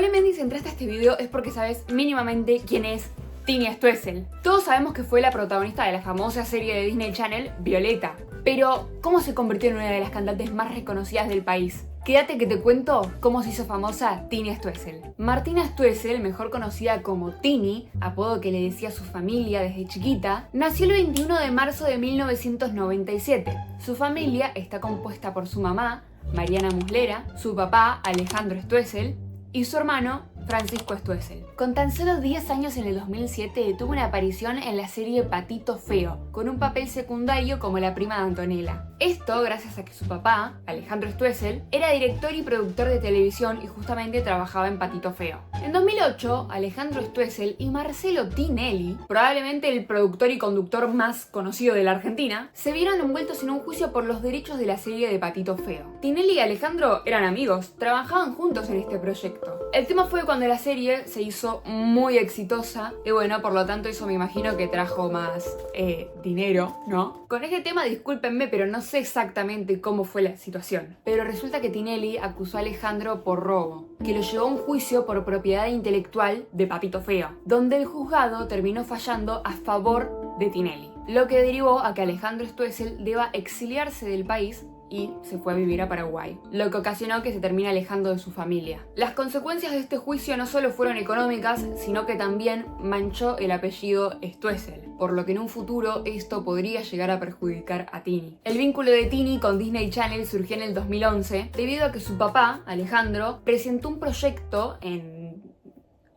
Probablemente si entraste a este video es porque sabes mínimamente quién es Tini Stoessel. Todos sabemos que fue la protagonista de la famosa serie de Disney Channel, Violeta. Pero, ¿cómo se convirtió en una de las cantantes más reconocidas del país? Quédate que te cuento cómo se hizo famosa Tini Stoessel. Martina Stoessel, mejor conocida como Tini, apodo que le decía su familia desde chiquita, nació el 21 de marzo de 1997. Su familia está compuesta por su mamá, Mariana Muslera, su papá, Alejandro Stoessel, y su hermano, Francisco Stoessel. Con tan solo 10 años en el 2007 tuvo una aparición en la serie Patito Feo, con un papel secundario como la prima de Antonella. Esto gracias a que su papá, Alejandro Stoessel, era director y productor de televisión y justamente trabajaba en Patito Feo. En 2008, Alejandro Stoessel y Marcelo Tinelli, probablemente el productor y conductor más conocido de la Argentina, se vieron envueltos en un juicio por los derechos de la serie de Patito Feo. Tinelli y Alejandro eran amigos, trabajaban juntos en este proyecto. El tema fue cuando la serie se hizo muy exitosa y bueno, por lo tanto eso me imagino que trajo más dinero, ¿no? Con este tema discúlpenme, pero no sé exactamente cómo fue la situación. Pero resulta que Tinelli acusó a Alejandro por robo, que lo llevó a un juicio por propiedad intelectual de Patito Feo, donde el juzgado terminó fallando a favor de Tinelli, lo que derivó a que Alejandro Stoessel deba exiliarse del país y se fue a vivir a Paraguay, lo que ocasionó que se termine alejando de su familia. Las consecuencias de este juicio no solo fueron económicas, sino que también manchó el apellido Stoessel, por lo que en un futuro esto podría llegar a perjudicar a Tini. El vínculo de Tini con Disney Channel surgió en el 2011 debido a que su papá, Alejandro, presentó un proyecto en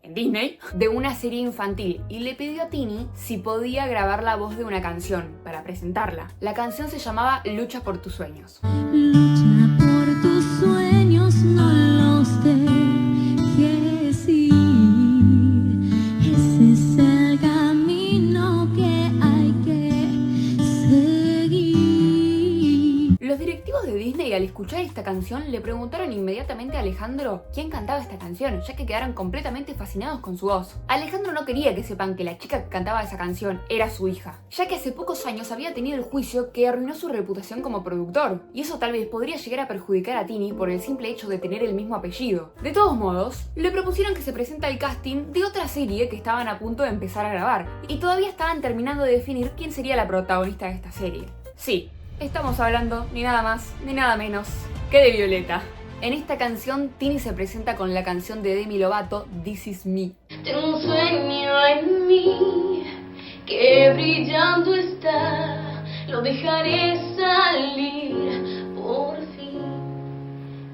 Disney de una serie infantil y le pidió a Tini si podía grabar la voz de una canción para presentarla. La canción se llamaba Lucha por tus sueños. Lucha por tus sueños, no los dejes ir. Ese es el camino que hay que seguir. Los directivos de Disney al escuchar esta canción le preguntaron inmediatamente a Alejandro quién cantaba esta canción, ya que quedaron completamente fascinados con su voz. Alejandro no quería que sepan que la chica que cantaba esa canción era su hija, ya que hace pocos años había tenido el juicio que arruinó su reputación como productor, y eso tal vez podría llegar a perjudicar a Tini por el simple hecho de tener el mismo apellido. De todos modos, le propusieron que se presente al casting de otra serie que estaban a punto de empezar a grabar, y todavía estaban terminando de definir quién sería la protagonista de esta serie. Sí, estamos hablando ni nada más ni nada menos que de Violeta. En esta canción, Tini se presenta con la canción de Demi Lovato, This Is Me. Tengo un sueño en mí que brillando está, lo dejaré salir por fin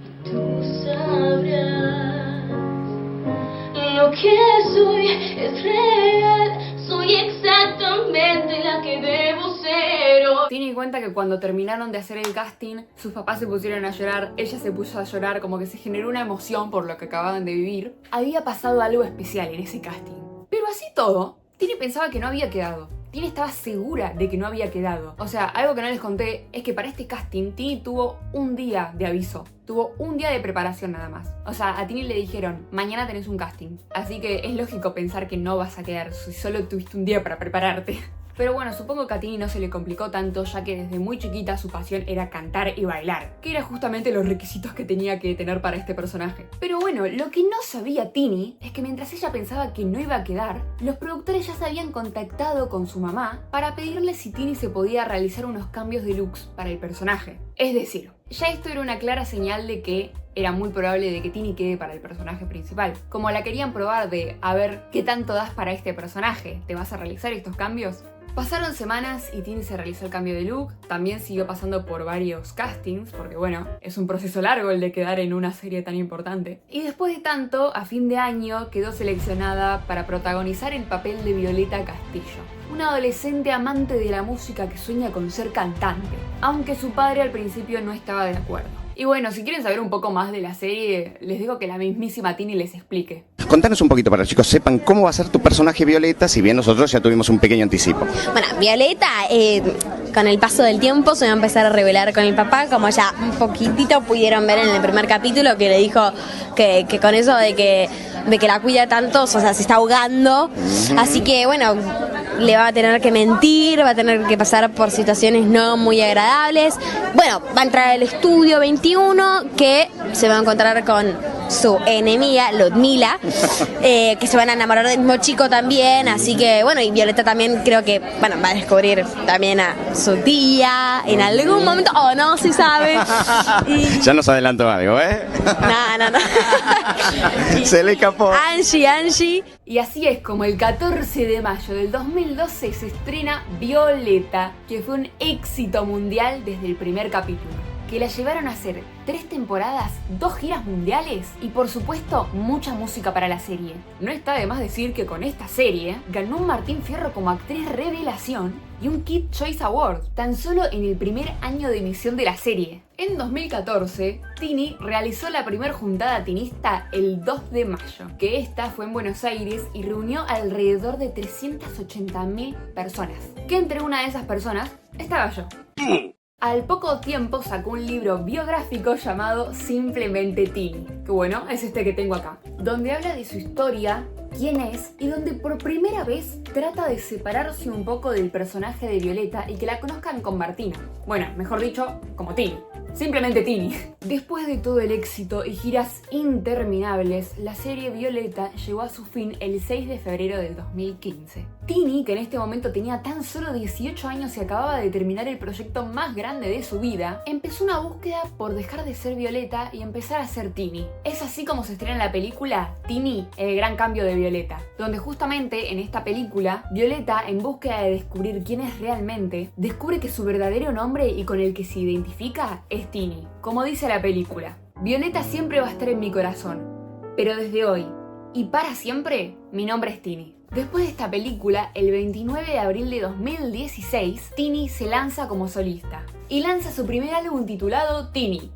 y tú sabrás lo que soy es real, soy exactamente la que debo ser hoy. Tini cuenta que cuando terminaron de hacer el casting, sus papás se pusieron a llorar, ella se puso a llorar, como que se generó una emoción por lo que acababan de vivir. Había pasado algo especial en ese casting. Pero así todo, Tini pensaba que no había quedado. Tini estaba segura de que no había quedado. O sea, algo que no les conté es que para este casting Tini tuvo un día de aviso. Tuvo un día de preparación nada más. O sea, a Tini le dijeron, mañana tenés un casting. Así que es lógico pensar que no vas a quedar si solo tuviste un día para prepararte. Pero bueno, supongo que a Tini no se le complicó tanto, ya que desde muy chiquita su pasión era cantar y bailar, que era justamente los requisitos que tenía que tener para este personaje. Pero bueno, lo que no sabía Tini es que mientras ella pensaba que no iba a quedar, los productores ya se habían contactado con su mamá para pedirle si Tini se podía realizar unos cambios de looks para el personaje. Es decir, ya esto era una clara señal de que era muy probable de que Tini quede para el personaje principal. Como la querían probar de, a ver, ¿qué tanto das para este personaje? ¿Te vas a realizar estos cambios? Pasaron semanas y Tini se realizó el cambio de look, también siguió pasando por varios castings, porque bueno, es un proceso largo el de quedar en una serie tan importante. Y después de tanto, a fin de año quedó seleccionada para protagonizar el papel de Violeta Castillo, una adolescente amante de la música que sueña con ser cantante, aunque su padre al principio no estaba de acuerdo. Y bueno, si quieren saber un poco más de la serie, les digo que la mismísima Tini les explique. Contanos un poquito para que los chicos sepan cómo va a ser tu personaje Violeta, si bien nosotros ya tuvimos un pequeño anticipo. Bueno, Violeta, con el paso del tiempo se va a empezar a revelar con el papá, como ya un poquitito pudieron ver en el primer capítulo, que le dijo que con eso de que la cuida tanto, o sea, se está ahogando. Así que bueno, le va a tener que mentir, va a tener que pasar por situaciones no muy agradables. Bueno, va a entrar al estudio 21, que se va a encontrar con su enemiga, Ludmila, que se van a enamorar del mismo chico también, así que bueno, y Violeta también creo que, bueno, va a descubrir también a su tía en algún momento, o no, si sabe. Y... Ya nos adelantó algo, ¿eh? No. Se le escapó. Angie. Y así es como el 14 de mayo del 2012 se estrena Violeta, que fue un éxito mundial desde el primer capítulo, que la llevaron a hacer 3 temporadas, 2 giras mundiales y por supuesto mucha música para la serie. No está de más decir que con esta serie ganó un Martín Fierro como actriz revelación y un Kid Choice Award, tan solo en el primer año de emisión de la serie. En 2014, Tini realizó la primer juntada tinista el 2 de mayo, que esta fue en Buenos Aires y reunió alrededor de 380.000 personas, que entre una de esas personas estaba yo. Al poco tiempo sacó un libro biográfico llamado Simplemente Tini, que bueno, es este que tengo acá, donde habla de su historia, quién es y donde por primera vez trata de separarse un poco del personaje de Violeta y que la conozcan con Martina. Bueno, mejor dicho, como Tini. Simplemente Tini. Después de todo el éxito y giras interminables, la serie Violeta llegó a su fin el 6 de febrero del 2015. Tini, que en este momento tenía tan solo 18 años y acababa de terminar el proyecto más grande de su vida, empezó una búsqueda por dejar de ser Violeta y empezar a ser Tini. Es así como se estrena la película Tini, el gran cambio de Violeta, donde justamente en esta película, Violeta, en búsqueda de descubrir quién es realmente, descubre que su verdadero nombre y con el que se identifica es Tini. Como dice la película, Violeta siempre va a estar en mi corazón, pero desde hoy y para siempre, mi nombre es Tini. Después de esta película, el 29 de abril de 2016, Tini se lanza como solista y lanza su primer álbum titulado Tini.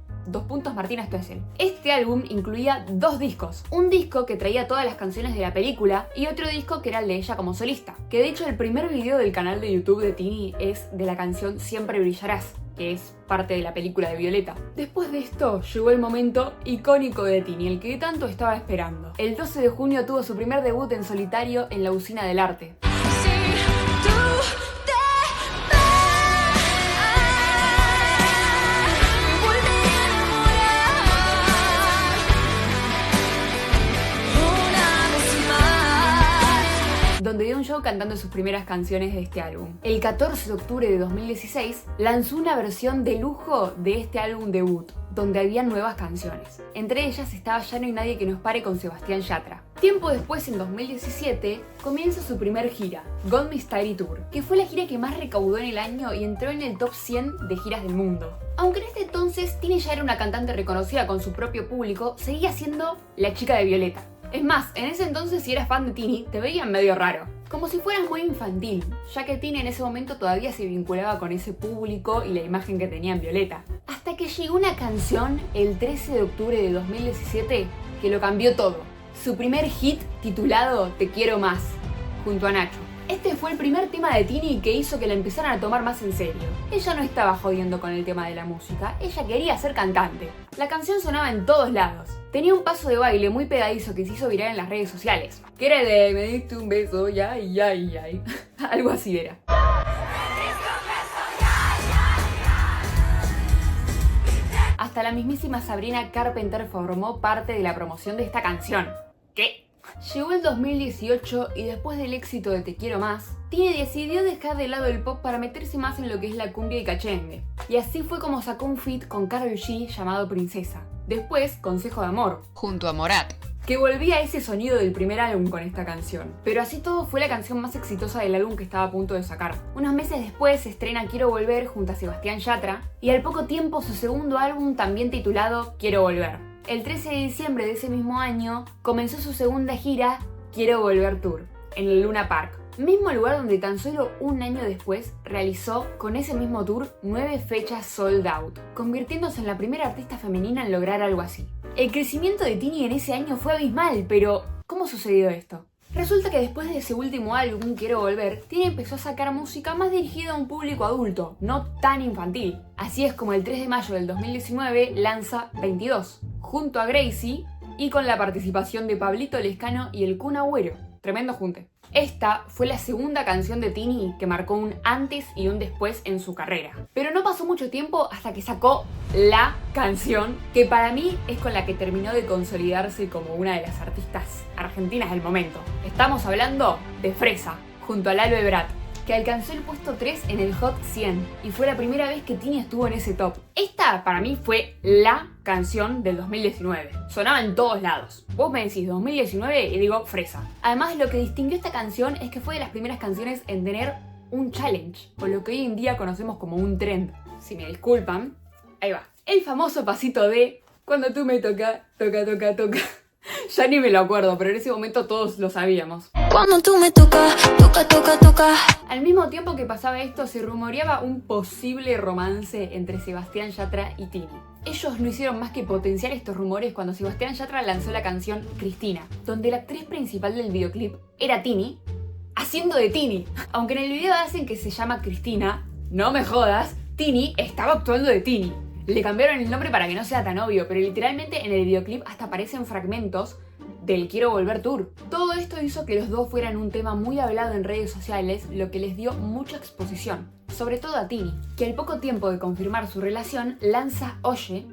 Martina Stoessel. Este álbum incluía 2 discos. Un disco que traía todas las canciones de la película y otro disco que era el de ella como solista. Que de hecho el primer video del canal de YouTube de Tini es de la canción Siempre Brillarás, que es parte de la película de Violeta. Después de esto llegó el momento icónico de Tini, el que tanto estaba esperando. El 12 de junio tuvo su primer debut en solitario en la Usina del Arte. Donde dio un show cantando sus primeras canciones de este álbum. El 14 de octubre de 2016 lanzó una versión de lujo de este álbum debut, donde había nuevas canciones. Entre ellas estaba Ya no hay nadie que nos pare con Sebastián Yatra. Tiempo después, en 2017, comienza su primer gira, Gold Mystery Tour, que fue la gira que más recaudó en el año y entró en el top 100 de giras del mundo. Aunque en este entonces Tini ya era una cantante reconocida con su propio público, seguía siendo la chica de Violeta. Es más, en ese entonces si eras fan de Tini, te veían medio raro, como si fueras muy infantil, ya que Tini en ese momento todavía se vinculaba con ese público y la imagen que tenía en Violeta. Hasta que llegó una canción el 13 de octubre de 2017 que lo cambió todo. Su primer hit titulado Te quiero más, junto a Nacho. Este fue el primer tema de Tini que hizo que la empezaran a tomar más en serio. Ella no estaba jodiendo con el tema de la música, ella quería ser cantante. La canción sonaba en todos lados. Tenía un paso de baile muy pegadizo que se hizo viral en las redes sociales, que era el de me diste un beso, ya, algo así era. Hasta la mismísima Sabrina Carpenter formó parte de la promoción de esta canción. ¿Qué? Llegó el 2018 y después del éxito de Te quiero más, Tini decidió dejar de lado el pop para meterse más en lo que es la cumbia y cachengue. Y así fue como sacó un feat con Karol G llamado Princesa. Después, Consejo de Amor, junto a Morat, que volvía a ese sonido del primer álbum con esta canción. Pero así todo fue la canción más exitosa del álbum que estaba a punto de sacar. Unos meses después se estrena Quiero Volver junto a Sebastián Yatra y al poco tiempo su segundo álbum también titulado Quiero Volver. El 13 de diciembre de ese mismo año comenzó su segunda gira Quiero Volver Tour en el Luna Park, mismo lugar donde tan solo un año después realizó con ese mismo tour 9 fechas sold out, convirtiéndose en la primera artista femenina en lograr algo así. El crecimiento de Tini en ese año fue abismal, pero ¿cómo sucedió esto? Resulta que después de ese último álbum, Quiero Volver, Tini empezó a sacar música más dirigida a un público adulto, no tan infantil. Así es como el 3 de mayo del 2019 lanza 22, junto a Gracie y con la participación de Pablito Lescano y el Kun Agüero. tremendo junte. Esta fue la segunda canción de Tini que marcó un antes y un después en su carrera. Pero no pasó mucho tiempo hasta que sacó la canción que para mí es con la que terminó de consolidarse como una de las artistas argentinas del momento. Estamos hablando de Fresa, junto a Lalo Ebrat, que alcanzó el puesto 3 en el Hot 100 y fue la primera vez que Tini estuvo en ese top. Esta para mí fue la canción del 2019. Sonaba en todos lados. Vos me decís 2019 y digo Fresa. Además, lo que distinguió esta canción es que fue de las primeras canciones en tener un challenge, o lo que hoy en día conocemos como un trend. Si me disculpan, ahí va. El famoso pasito de cuando tú me toca, toca, toca, toca. Ya ni me lo acuerdo, pero en ese momento todos lo sabíamos. Cuando tú me tocas, toca, toca, toca. Al mismo tiempo que pasaba esto, se rumoreaba un posible romance entre Sebastián Yatra y Tini. Ellos no hicieron más que potenciar estos rumores cuando Sebastián Yatra lanzó la canción Cristina, donde la actriz principal del videoclip era Tini, haciendo de Tini. Aunque en el video hacen que se llama Cristina, no me jodas, Tini estaba actuando de Tini. Le cambiaron el nombre para que no sea tan obvio, pero literalmente en el videoclip hasta aparecen fragmentos del Quiero Volver Tour. Todo esto hizo que los dos fueran un tema muy hablado en redes sociales, lo que les dio mucha exposición, sobre todo a Tini, que al poco tiempo de confirmar su relación lanza Oye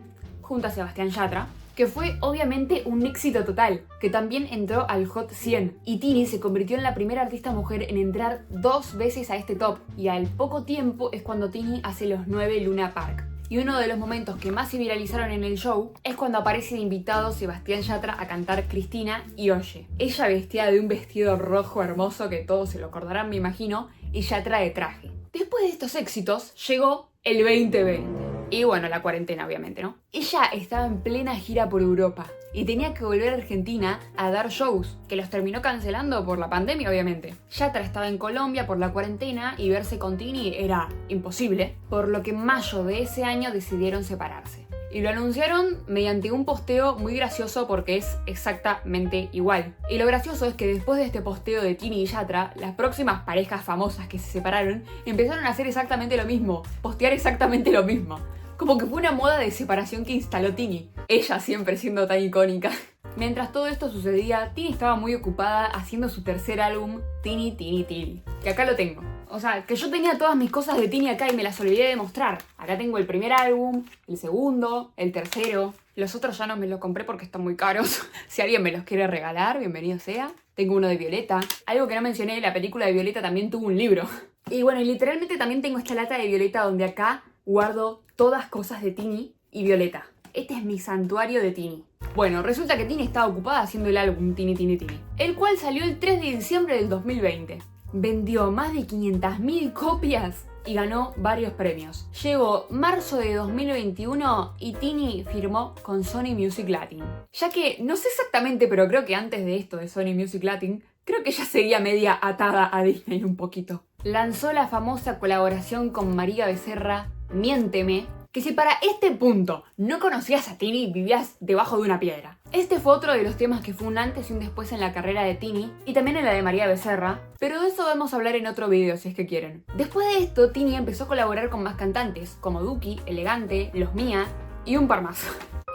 junto a Sebastián Yatra, que fue obviamente un éxito total, que también entró al Hot 100, y Tini se convirtió en la primera artista mujer en entrar 2 veces a este top, y al poco tiempo es cuando Tini hace los 9 Luna Park. Y uno de los momentos que más se viralizaron en el show es cuando aparece de invitado Sebastián Yatra a cantar Cristina y Oye. Ella vestida de un vestido rojo hermoso que todos se lo acordarán, me imagino, y Yatra de traje. Después de estos éxitos llegó el 2020. Y bueno, la cuarentena obviamente, ¿no? Ella estaba en plena gira por Europa y tenía que volver a Argentina a dar shows, que los terminó cancelando por la pandemia obviamente. Yatra estaba en Colombia por la cuarentena y verse con Tini era imposible, por lo que en mayo de ese año decidieron separarse. Y lo anunciaron mediante un posteo muy gracioso porque es exactamente igual. Y lo gracioso es que después de este posteo de Tini y Yatra, las próximas parejas famosas que se separaron empezaron a hacer exactamente lo mismo, postear exactamente lo mismo. Como que fue una moda de separación que instaló Tini, ella siempre siendo tan icónica. Mientras todo esto sucedía, Tini estaba muy ocupada haciendo su tercer álbum, Tini Tini Tini, que acá lo tengo. O sea, que yo tenía todas mis cosas de Tini acá y me las olvidé de mostrar. Acá tengo el primer álbum, el segundo, el tercero. Los otros ya no me los compré porque están muy caros. Si alguien me los quiere regalar, bienvenido sea. Tengo uno de Violeta. Algo que no mencioné, la película de Violeta también tuvo un libro. Y bueno, y literalmente también tengo esta lata de Violeta donde acá guardo todas cosas de Tini y Violeta. Este es mi santuario de Tini. Bueno, resulta que Tini estaba ocupada haciendo el álbum Tini Tini Tini, el cual salió el 3 de diciembre del 2020. Vendió más de 500.000 copias y ganó varios premios. Llegó marzo de 2021 y Tini firmó con Sony Music Latin. Ya que, no sé exactamente, pero creo que antes de esto de Sony Music Latin, creo que ya seguía media atada a Disney un poquito. Lanzó la famosa colaboración con María Becerra, Miénteme, que si para este punto no conocías a Tini, vivías debajo de una piedra. Este fue otro de los temas que fue un antes y un después en la carrera de Tini y también en la de María Becerra, pero de eso vamos a hablar en otro video si es que quieren. Después de esto, Tini empezó a colaborar con más cantantes, como Duki, Elegante, Los Mía y un par más.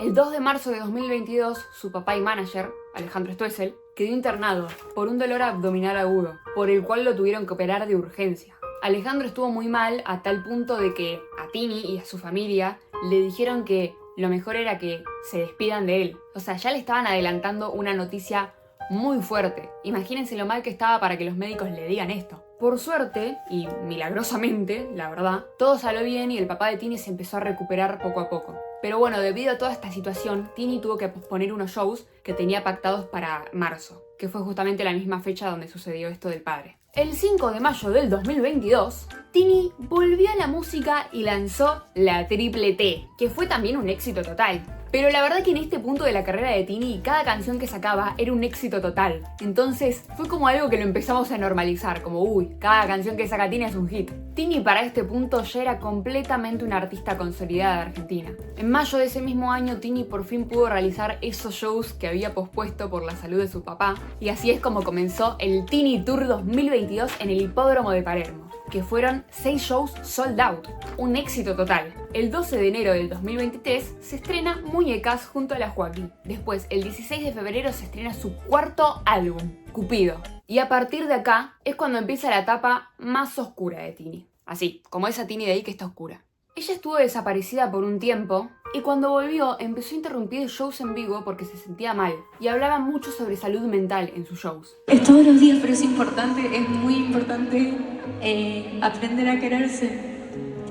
El 2 de marzo de 2022, su papá y manager, Alejandro Stoessel, quedó internado por un dolor abdominal agudo, por el cual lo tuvieron que operar de urgencia. Alejandro estuvo muy mal a tal punto de que a Tini y a su familia le dijeron que lo mejor era que se despidan de él. O sea, ya le estaban adelantando una noticia muy fuerte. Imagínense lo mal que estaba para que los médicos le digan esto. Por suerte, y milagrosamente, la verdad, todo salió bien y el papá de Tini se empezó a recuperar poco a poco. Pero bueno, debido a toda esta situación, Tini tuvo que posponer unos shows que tenía pactados para marzo, que fue justamente la misma fecha donde sucedió esto del padre. El 5 de mayo del 2022, Tini volvió a la música y lanzó la Triple T, que fue también un éxito total. Pero la verdad que en este punto de la carrera de Tini, cada canción que sacaba era un éxito total. Entonces fue como algo que lo empezamos a normalizar, como uy, cada canción que saca Tini es un hit. Tini para este punto ya era completamente una artista consolidada de Argentina. En mayo de ese mismo año, Tini por fin pudo realizar esos shows que había pospuesto por la salud de su papá, y así es como comenzó el Tini Tour 2022 en el Hipódromo de Palermo, que fueron 6 shows sold out, un éxito total. El 12 de enero del 2023 se estrena Muñecas junto a la Joaquín. Después, el 16 de febrero se estrena su cuarto álbum, Cupido. Y a partir de acá es cuando empieza la etapa más oscura de Tini. Así, como esa Tini de ahí que está oscura. Ella estuvo desaparecida por un tiempo y cuando volvió empezó a interrumpir shows en vivo porque se sentía mal y hablaba mucho sobre salud mental en sus shows. Es todos los días, pero es importante, es muy importante aprender a quererse.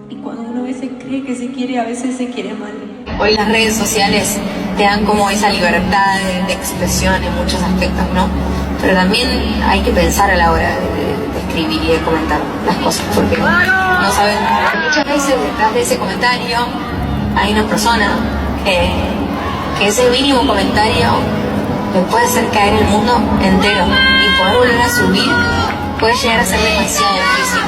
Y cuando uno a veces cree que se quiere, a veces se quiere mal. Hoy las redes sociales te dan como esa libertad de expresión en muchos aspectos, ¿no? Pero también hay que pensar a la hora de escribir y de comentar las cosas, porque no saben, muchas veces detrás de ese comentario hay una persona que ese mínimo comentario le puede hacer caer el mundo entero y poder volver a subir puede llegar a ser demasiado difícil.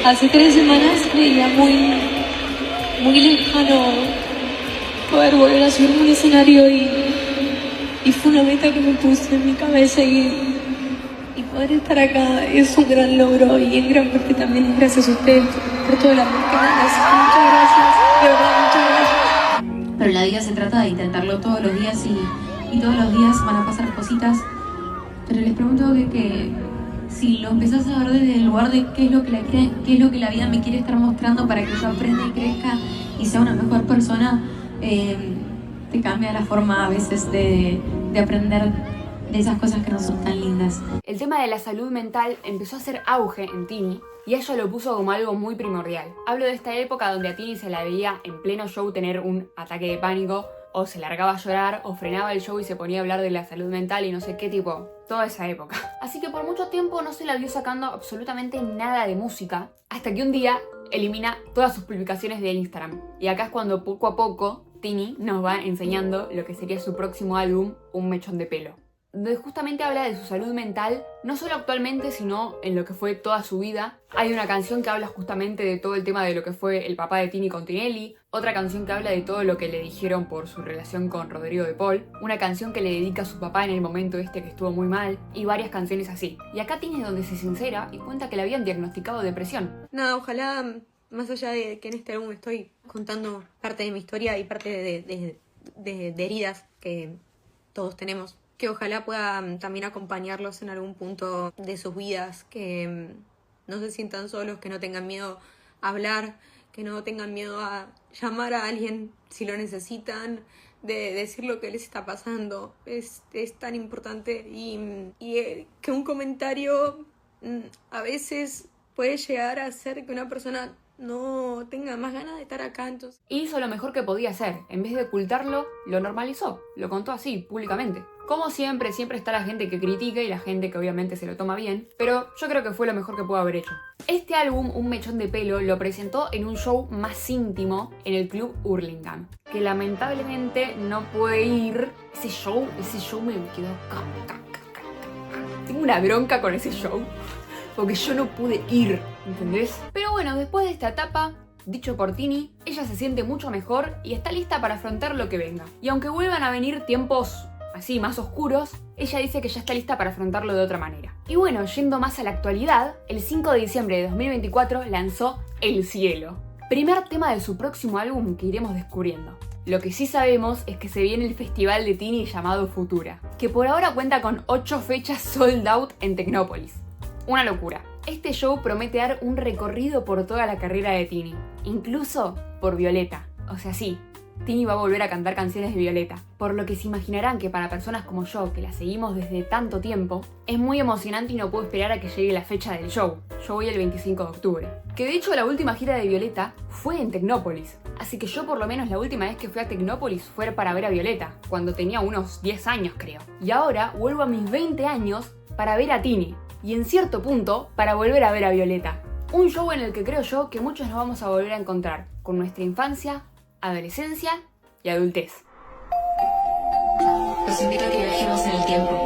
Hace 3 semanas creía muy lejano poder volver a subir un escenario y fue una meta que me puse en mi cabeza y poder estar acá es un gran logro y en gran parte también es gracias a ustedes por todo el amor que me dan. Muchas gracias, de verdad, muchas gracias. Pero la vida se trata de intentarlo todos los días y todos los días van a pasar cositas, pero les pregunto que si lo empezás a ver desde el lugar de qué es lo que la vida me quiere estar mostrando para que yo aprenda y crezca y sea una mejor persona, te cambia la forma a veces de aprender de esas cosas que no son tan lindas. El tema de la salud mental empezó a hacer auge en Tini y ella lo puso como algo muy primordial. Hablo de esta época donde a Tini se la veía en pleno show tener un ataque de pánico, o se largaba a llorar, o frenaba el show y se ponía a hablar de la salud mental y no sé qué tipo. Toda esa época. Así que por mucho tiempo no se la vio sacando absolutamente nada de música, hasta que un día elimina todas sus publicaciones de Instagram. Y acá es cuando poco a poco Tini nos va enseñando lo que sería su próximo álbum, Un Mechón de Pelo, donde justamente habla de su salud mental, no solo actualmente, sino en lo que fue toda su vida. Hay una canción que habla justamente de todo el tema de lo que fue el papá de Tini con Tinelli, otra canción que habla de todo lo que le dijeron por su relación con Rodrigo de Paul, una canción que le dedica a su papá en el momento este que estuvo muy mal, y varias canciones así. Y acá Tini es donde se sincera y cuenta que le habían diagnosticado depresión. Nada, ojalá, más allá de que en este álbum estoy contando parte de mi historia y parte de heridas que todos tenemos, que ojalá pueda también acompañarlos en algún punto de sus vidas, que no se sientan solos, que no tengan miedo a hablar, que no tengan miedo a llamar a alguien si lo necesitan, de decir lo que les está pasando. Es tan importante y que un comentario a veces puede llegar a hacer que una persona no tenga más ganas de estar acá. Entonces Hizo lo mejor que podía hacer. En vez de ocultarlo, lo normalizó. Lo contó así, públicamente. Como siempre está la gente que critica y la gente que obviamente se lo toma bien, pero yo creo que fue lo mejor que pudo haber hecho. Este álbum, Un Mechón de Pelo, lo presentó en un show más íntimo en el Club Hurlingham, que lamentablemente no pude ir. Ese show me quedó... Tengo una bronca con ese show, porque yo no pude ir, ¿entendés? Pero bueno, después de esta etapa, dicho por Tini, ella se siente mucho mejor y está lista para afrontar lo que venga. Y aunque vuelvan a venir tiempos así más oscuros, ella dice que ya está lista para afrontarlo de otra manera. Y bueno, yendo más a la actualidad, el 5 de diciembre de 2024 lanzó El Cielo, primer tema de su próximo álbum que iremos descubriendo. Lo que sí sabemos es que se viene el festival de Tini llamado Futura, que por ahora cuenta con 8 fechas sold out en Tecnópolis. Una locura. Este show promete dar un recorrido por toda la carrera de Tini, incluso por Violeta. O sea, sí, Tini va a volver a cantar canciones de Violeta, por lo que se imaginarán que para personas como yo, que la seguimos desde tanto tiempo, es muy emocionante y no puedo esperar a que llegue la fecha del show. Yo voy el 25 de octubre. Que de hecho la última gira de Violeta fue en Tecnópolis, así que yo por lo menos la última vez que fui a Tecnópolis fue para ver a Violeta, cuando tenía unos 10 años creo. Y ahora vuelvo a mis 20 años para ver a Tini, y en cierto punto para volver a ver a Violeta. Un show en el que creo yo que muchos nos vamos a volver a encontrar con nuestra infancia, adolescencia y adultez. Los invito a que viajemos en el tiempo.